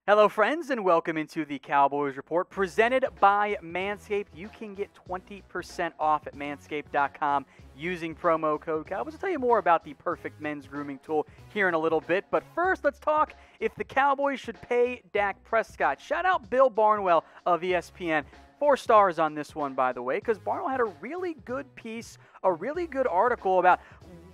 Hello, friends, and welcome into the Cowboys Report presented by Manscaped. You can get 20% off at manscaped.com using promo code Cowboys. I'll tell you more about the perfect men's grooming tool here in a little bit. But first, let's talk if the Cowboys should pay Dak Prescott. Shout out Bill Barnwell of ESPN. 4 stars on this one, by the way, because Barnwell had a really good piece, a really good article about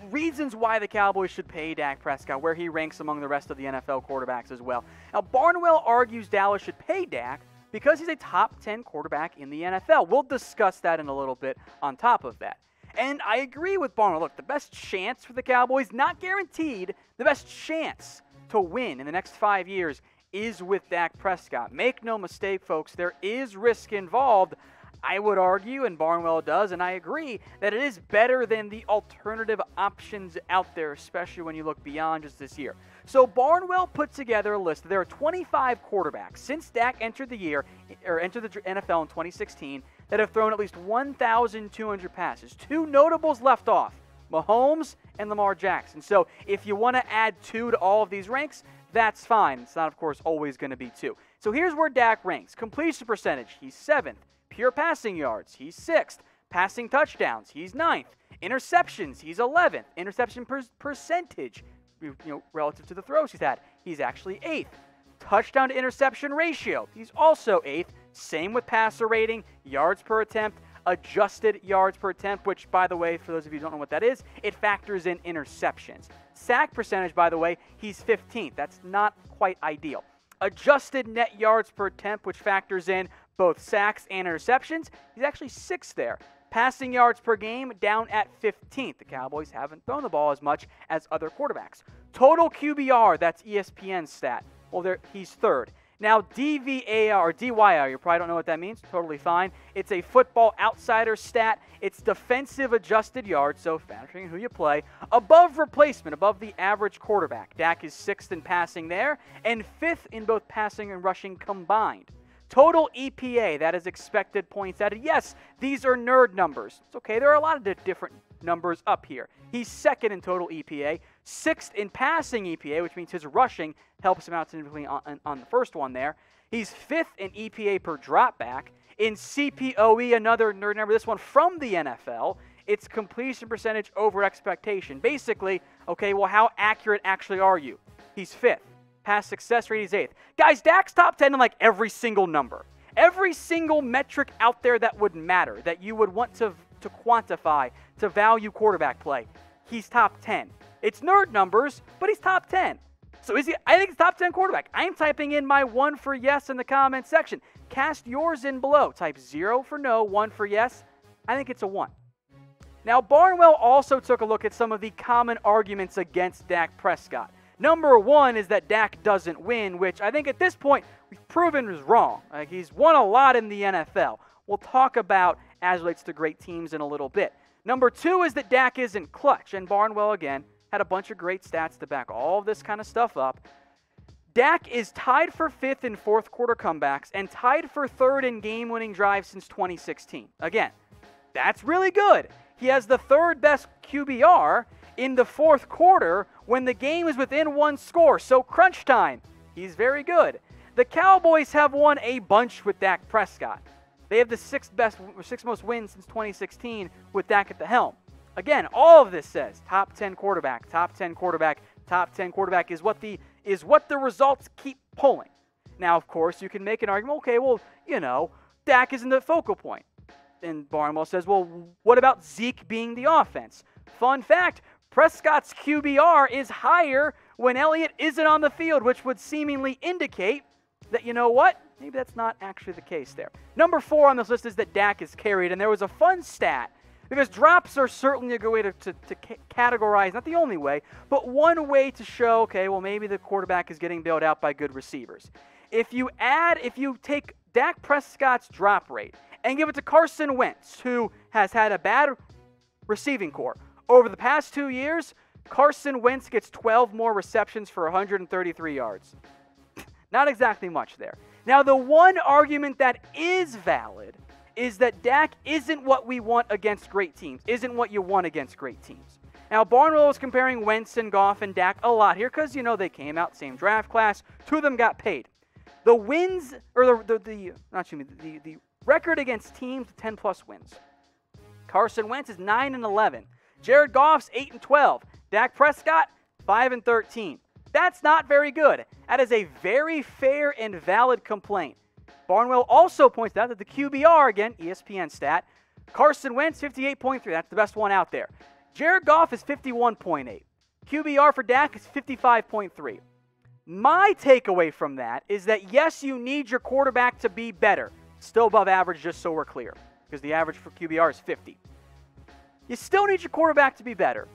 reasons why the Cowboys should pay Dak Prescott, where he ranks among the rest of the NFL quarterbacks as well. Now, Barnwell argues Dallas should pay Dak because he's a top 10 quarterback in the NFL. We'll discuss that in a little bit on top of that. And I agree with Barnwell. Look, the best chance for the Cowboys, not guaranteed, the best chance to win in the next 5 years is with Dak Prescott. Make no mistake, folks, there is risk involved. I would argue, and Barnwell does, and I agree, that it is better than the alternative options out there, especially when you look beyond just this year. So Barnwell put together a list. There are 25 quarterbacks since Dak entered the NFL in 2016 that have thrown at least 1,200 passes. 2 notables left off, Mahomes and Lamar Jackson. So if you want to add 2 to all of these ranks, that's fine. It's not, of course, always going to be 2. So here's where Dak ranks. Completion percentage, he's 7th. Pure passing yards, he's 6th. Passing touchdowns, he's 9th. Interceptions, he's 11th. Interception percentage, relative to the throws he's actually 8th. Touchdown to interception ratio, he's also 8th. Same with passer rating, yards per attempt, adjusted yards per attempt, which, by the way, for those of you who don't know what that is, it factors in interceptions. Sack percentage, by the way, he's 15th. That's not quite ideal. Adjusted net yards per attempt, which factors in both sacks and interceptions, he's actually 6th there. Passing yards per game, down at 15th. The Cowboys haven't thrown the ball as much as other quarterbacks. Total QBR, that's ESPN's stat. Well, he's 3rd. Now, DVAR, or DYR, you probably don't know what that means. Totally fine. It's a Football Outsider stat. It's defensive adjusted yards, so factoring who you play, above replacement, above the average quarterback. Dak is 6th in passing there, and 5th in both passing and rushing combined. Total EPA, that is expected points added. Yes, these are nerd numbers. It's okay, there are a lot of different numbers up here. He's 2nd in total EPA, 6th in passing EPA, which means his rushing helps him out significantly on the first one there. He's 5th in EPA per dropback. In CPOE, another nerd number, this one from the NFL, it's completion percentage over expectation. Basically, okay, well, how accurate actually are you? He's 5th. Pass success rate, he's 8th. Guys, Dak's top 10 in like every single number. Every single metric out there that would matter, that you would want to quantify, to value quarterback play, he's top 10. It's nerd numbers, but he's top 10. So is he? I think he's top 10 quarterback. I'm typing in my 1 for yes in the comment section. Cast yours in below. Type 0 for no, 1 for yes. I think it's a 1. Now, Barnwell also took a look at some of the common arguments against Dak Prescott. Number 1 is that Dak doesn't win, which I think at this point we've proven is wrong. He's won a lot in the NFL. We'll talk about as relates to great teams in a little bit. Number 2 is that Dak isn't clutch, and Barnwell, again, had a bunch of great stats to back all of this kind of stuff up. Dak is tied for 5th in fourth quarter comebacks and tied for 3rd in game-winning drives since 2016. Again, that's really good. He has the 3rd best QBR in the fourth quarter when the game is within 1 score. So crunch time, he's very good. The Cowboys have won a bunch with Dak Prescott. They have the 6th most wins since 2016 with Dak at the helm. Again, all of this says top 10 quarterback, top 10 quarterback, top 10 quarterback is what the results keep pulling. Now, of course, you can make an argument, okay, well, Dak isn't the focal point. And Barnwell says, well, what about Zeke being the offense? Fun fact, Prescott's QBR is higher when Elliott isn't on the field, which would seemingly indicate that, maybe that's not actually the case there. Number 4 on this list is that Dak is carried, and there was a fun stat, because drops are certainly a good way to categorize, not the only way, but one way to show, okay, well, maybe the quarterback is getting bailed out by good receivers. If you take Dak Prescott's drop rate and give it to Carson Wentz, who has had a bad receiving core, over the past 2 years, Carson Wentz gets 12 more receptions for 133 yards. Not exactly much there. Now, the one argument that is valid is that Dak isn't what we want against great teams, isn't what you want against great teams. Now, Barnwell was comparing Wentz and Goff and Dak a lot here because, they came out, same draft class. 2 of them got paid. The wins, or the record against teams with 10-plus wins. Carson Wentz is 9-11. Jared Goff's 8-12. Dak Prescott 5-13. That's not very good. That is a very fair and valid complaint. Barnwell also points out that the QBR, again, ESPN stat, Carson Wentz 58.3. That's the best one out there. Jared Goff is 51.8. QBR for Dak is 55.3. My takeaway from that is that, yes, you need your quarterback to be better. Still above average, just so we're clear, because the average for QBR is 50. You still need your quarterback to be better.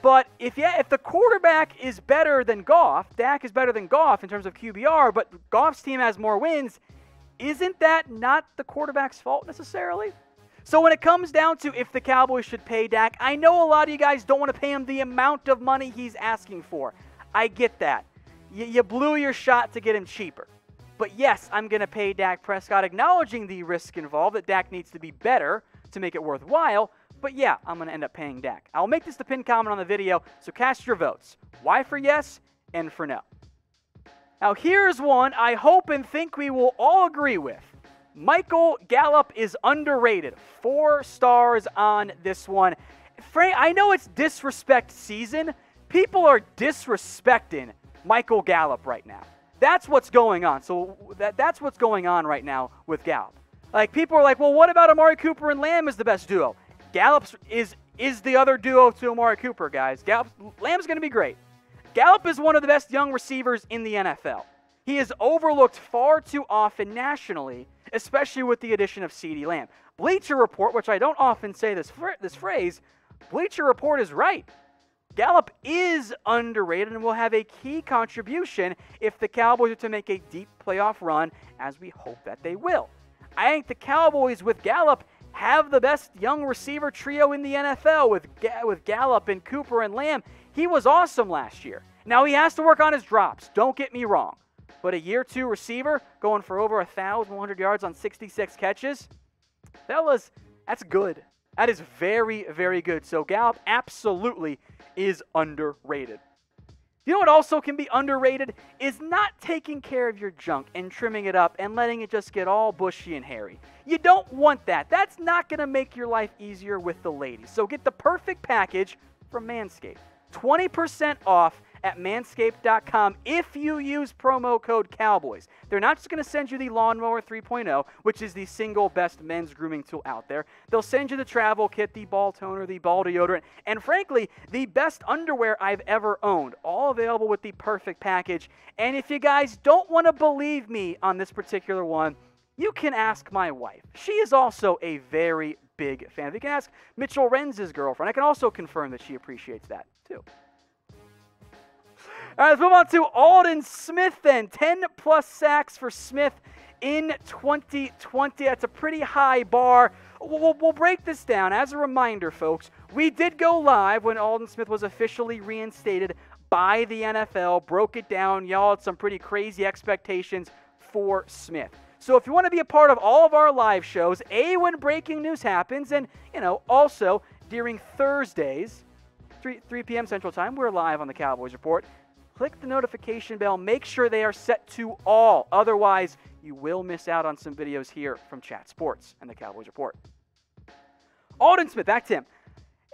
But if the quarterback is better than Goff, Dak is better than Goff in terms of QBR, but Goff's team has more wins, isn't that not the quarterback's fault necessarily? So when it comes down to if the Cowboys should pay Dak, I know a lot of you guys don't want to pay him the amount of money he's asking for. I get that. You blew your shot to get him cheaper. But yes, I'm going to pay Dak Prescott, acknowledging the risk involved that Dak needs to be better to make it worthwhile. But yeah, I'm going to end up paying Dak. I'll make this the pinned comment on the video, so cast your votes. Y for yes and for no. Now here's one I hope and think we will all agree with. Michael Gallup is underrated. 4 stars on this one. I know it's disrespect season. People are disrespecting Michael Gallup right now. That's what's going on. So that's what's going on right now with Gallup. Like, people are like, well, what about Amari Cooper and Lamb is the best duo? Gallup is the other duo to Amari Cooper, guys. Lamb's going to be great. Gallup is one of the best young receivers in the NFL. He is overlooked far too often nationally, especially with the addition of CeeDee Lamb. Bleacher Report, which I don't often say this phrase, Bleacher Report is right. Gallup is underrated and will have a key contribution if the Cowboys are to make a deep playoff run, as we hope that they will. I think the Cowboys with Gallup have the best young receiver trio in the NFL with Gallup and Cooper and Lamb. He was awesome last year. Now he has to work on his drops, don't get me wrong. But a year 2 receiver going for over 1,100 yards on 66 catches, that's good. That is very, very good. So Gallup absolutely is underrated. You know what also can be underrated is not taking care of your junk and trimming it up and letting it just get all bushy and hairy. You don't want that. That's not going to make your life easier with the ladies. So get the perfect package from Manscaped. 20% off at manscaped.com if you use promo code Cowboys. They're not just going to send you the Lawnmower 3.0, which is the single best men's grooming tool out there. They'll send you the travel kit, the ball toner, the ball deodorant, and frankly, the best underwear I've ever owned. All available with the perfect package. And if you guys don't want to believe me on this particular one, you can ask my wife. She is also a very big fan. You can ask Mitchell Renz's girlfriend. I can also confirm that she appreciates that too. All right, let's move on to Aldon Smith then. 10-plus sacks for Smith in 2020. That's a pretty high bar. We'll break this down. As a reminder, folks, we did go live when Aldon Smith was officially reinstated by the NFL, broke it down. Y'all had some pretty crazy expectations for Smith. So if you want to be a part of all of our live shows, when breaking news happens, and, also during Thursdays, 3 p.m. Central Time, we're live on the Cowboys Report. Click the notification bell. Make sure they are set to all. Otherwise, you will miss out on some videos here from Chat Sports and the Cowboys Report. Aldon Smith, back to him.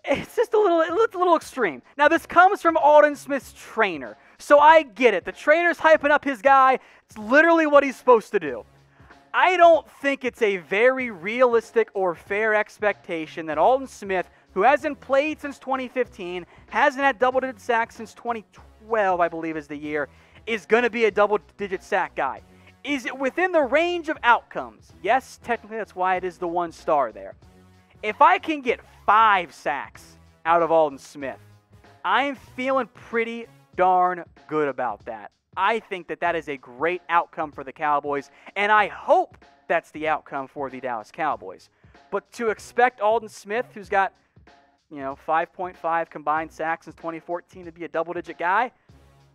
It's just a little extreme. Now, this comes from Aldon Smith's trainer, so I get it. The trainer's hyping up his guy. It's literally what he's supposed to do. I don't think it's a very realistic or fair expectation that Aldon Smith, who hasn't played since 2015, hasn't had double-digit sacks since 2012, I believe is the year, is going to be a double-digit sack guy. Is it within the range of outcomes? Yes, technically that's why it is the 1 star there. If I can get 5 sacks out of Aldon Smith, I'm feeling pretty darn good about that. I think that is a great outcome for the Cowboys, and I hope that's the outcome for the Dallas Cowboys. But to expect Aldon Smith, who's got 5.5 combined sacks since 2014 to be a double-digit guy,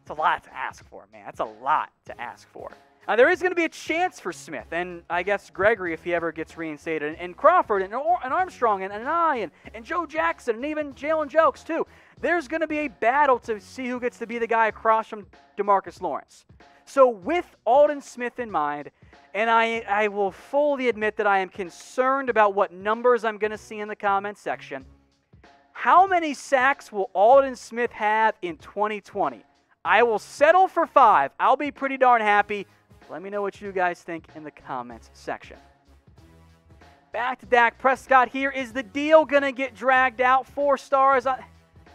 it's a lot to ask for, man. That's a lot to ask for. Now, there is going to be a chance for Smith, and I guess Gregory, if he ever gets reinstated, and Crawford, and Armstrong, and Joe Jackson, and even Jalen Jokes, too. There's going to be a battle to see who gets to be the guy across from DeMarcus Lawrence. So with Aldon Smith in mind, and I will fully admit that I am concerned about what numbers I'm going to see in the comments section, how many sacks will Aldon Smith have in 2020? I will settle for 5. I'll be pretty darn happy. Let me know what you guys think in the comments section. Back to Dak Prescott here. Is the deal going to get dragged out? 4 stars.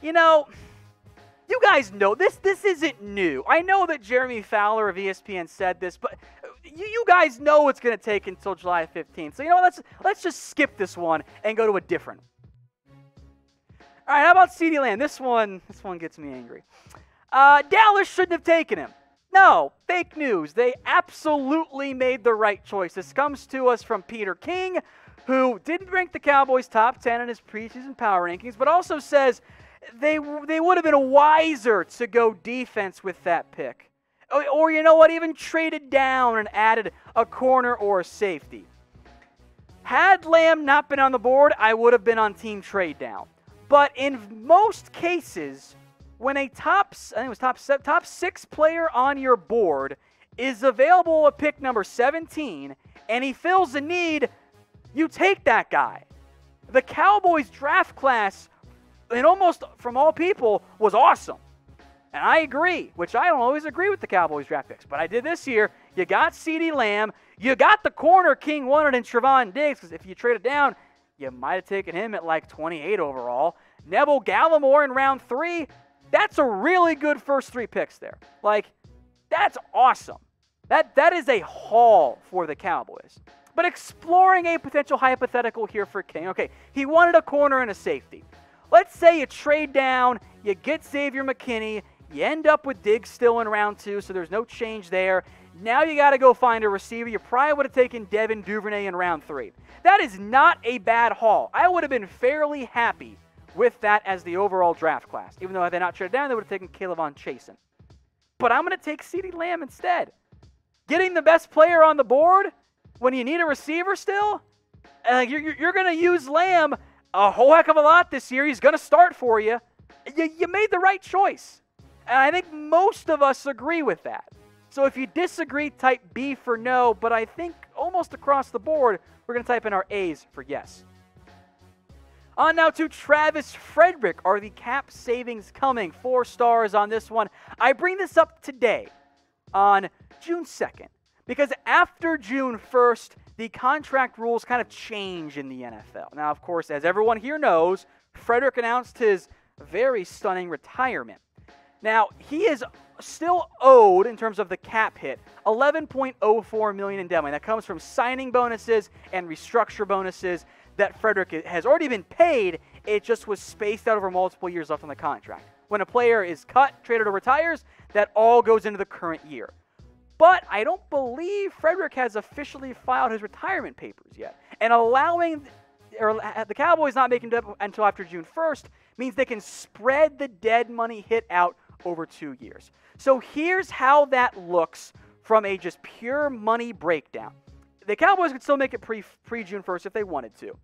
You know, you guys know this isn't new. I know that Jeremy Fowler of ESPN said this, but you guys know it's going to take until July 15th. So, you know what? Let's just skip this one and go to a different. All right, how about CeeDee Lamb? This one gets me angry. Dallas shouldn't have taken him. No, fake news. They absolutely made the right choice. This comes to us from Peter King, who didn't rank the Cowboys top 10 in his preseason power rankings, but also says they would have been wiser to go defense with that pick. Or you know what, even traded down and added a corner or a safety. Had Lamb not been on the board, I would have been on team trade down. But in most cases, when a top 6 player on your board is available at pick number 17 and he fills a need, you take that guy. The Cowboys draft class, and almost from all people, was awesome. And I agree, which I don't always agree with the Cowboys draft picks, but I did this year. You got CeeDee Lamb. You got the corner King wanted in Trevon Diggs, because if you trade it down, you might have taken him at like 28 overall. Neville Gallimore in round 3. That's a really good first 3 picks there. Like, that's awesome. That is a haul for the Cowboys. But exploring a potential hypothetical here for King. Okay, he wanted a corner and a safety. Let's say you trade down, you get Xavier McKinney, you end up with Diggs still in round 2, so there's no change there. Now you got to go find a receiver. You probably would have taken Devin Duvernay in round 3. That is not a bad haul. I would have been fairly happy with that as the overall draft class. Even though had they not traded down, they would have taken Kayvon Chasen. But I'm going to take CeeDee Lamb instead. Getting the best player on the board when you need a receiver still? And you're going to use Lamb a whole heck of a lot this year. He's going to start for you. You made the right choice. And I think most of us agree with that. So if you disagree, type B for no, but I think almost across the board, we're going to type in our A's for yes. On now to Travis Frederick. Are the cap savings coming? 4 stars on this one. I bring this up today on June 2nd because after June 1st, the contract rules kind of change in the NFL. Now, of course, as everyone here knows, Frederick announced his very stunning retirement. Now, he is still owed, in terms of the cap hit, $11.04 million in dead money. That comes from signing bonuses and restructure bonuses that Frederick has already been paid. It just was spaced out over multiple years left on the contract. When a player is cut, traded, or retires, that all goes into the current year. But I don't believe Frederick has officially filed his retirement papers yet. And allowing the Cowboys not making it until after June 1st means they can spread the dead money hit out over 2 years. So here's how that looks from a just pure money breakdown. The Cowboys could still make it pre-June 1st if they wanted to.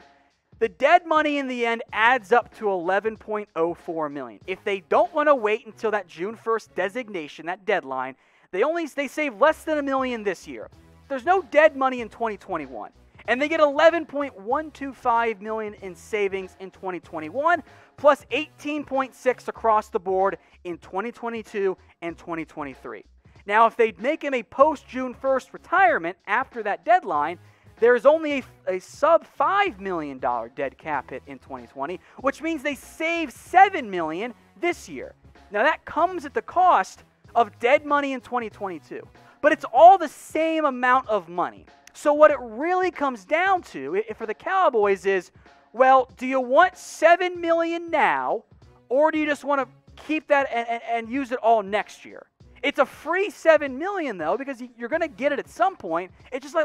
The dead money in the end adds up to $11.04 million. If they don't want to wait until that June 1st designation, that deadline, they save less than $1 million this year. There's no dead money in 2021. And they get $11.125 million in savings in 2021, plus $18.6 across the board in 2022 and 2023. Now, if they make him a post-June 1st retirement after that deadline, there's only a sub-$5 million dead cap hit in 2020, which means they save $7 million this year. Now, that comes at the cost of dead money in 2022. But it's all the same amount of money. So what it really comes down to for the Cowboys is, well, do you want $7 million now, or do you just want to keep that and use it all next year? It's a free $7 million, though, because you're going to get it at some point. It's just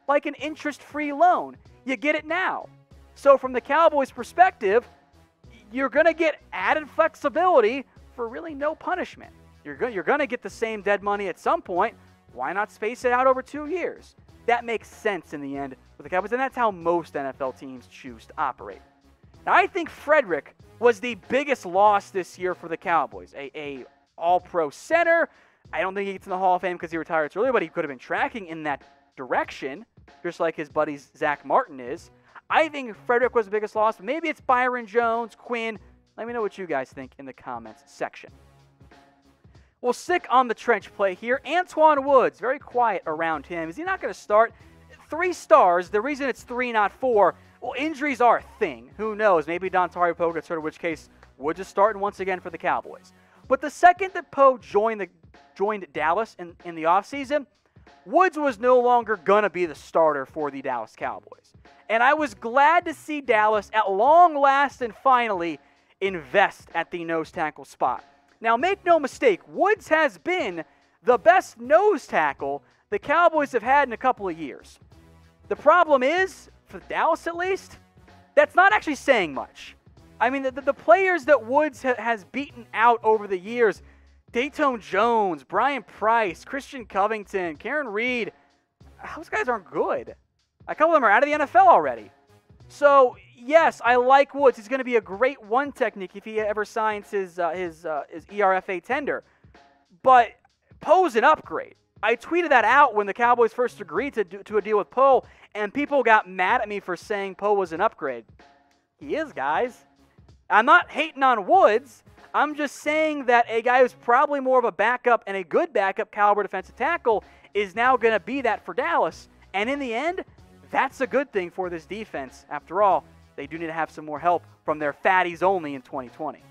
like an interest-free loan. You get it now. So from the Cowboys' perspective, you're going to get added flexibility for really no punishment. You're going to get the same dead money at some point. Why not space it out over 2 years? That makes sense in the end with the Cowboys, and that's how most NFL teams choose to operate. Now, I think Frederick was the biggest loss this year for the Cowboys. A all-pro center, I don't think he gets in the Hall of Fame because he retired so early, but he could have been tracking in that direction, just like his buddy Zach Martin is. I think Frederick was the biggest loss, but maybe it's Byron Jones, Quinn. Let me know what you guys think in the comments section. We'll stick on the trench play here. Antwaun Woods, very quiet around him. Is he not going to start? 3 stars. The reason it's 3, not 4, well, injuries are a thing. Who knows? Maybe Dontari Poe gets hurt, in which case Woods is starting once again for the Cowboys. But the second that Poe joined Dallas in the offseason, Woods was no longer going to be the starter for the Dallas Cowboys. And I was glad to see Dallas at long last and finally invest at the nose tackle spot. Now, make no mistake, Woods has been the best nose tackle the Cowboys have had in a couple of years. The problem is, for Dallas at least, that's not actually saying much. I mean, the players that Woods has beaten out over the years, Dayton Jones, Brian Price, Christian Covington, Karen Reed, those guys aren't good. A couple of them are out of the NFL already. So, yes, I like Woods. He's going to be a great one technique if he ever signs his ERFA tender. But Poe's an upgrade. I tweeted that out when the Cowboys first agreed to a deal with Poe, and people got mad at me for saying Poe was an upgrade. He is, guys. I'm not hating on Woods. I'm just saying that a guy who's probably more of a backup and a good backup caliber defensive tackle is now going to be that for Dallas. And in the end, that's a good thing for this defense. After all, they do need to have some more help from their fatties only in 2020.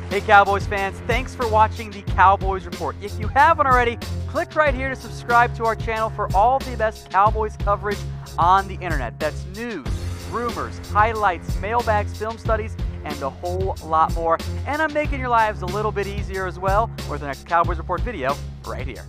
Hey Cowboys fans, thanks for watching the Cowboys Report. If you haven't already, click right here to subscribe to our channel for all the best Cowboys coverage on the internet. That's news, rumors, highlights, mailbags, film studies, and a whole lot more. And I'm making your lives a little bit easier as well with the next Cowboys Report video right here.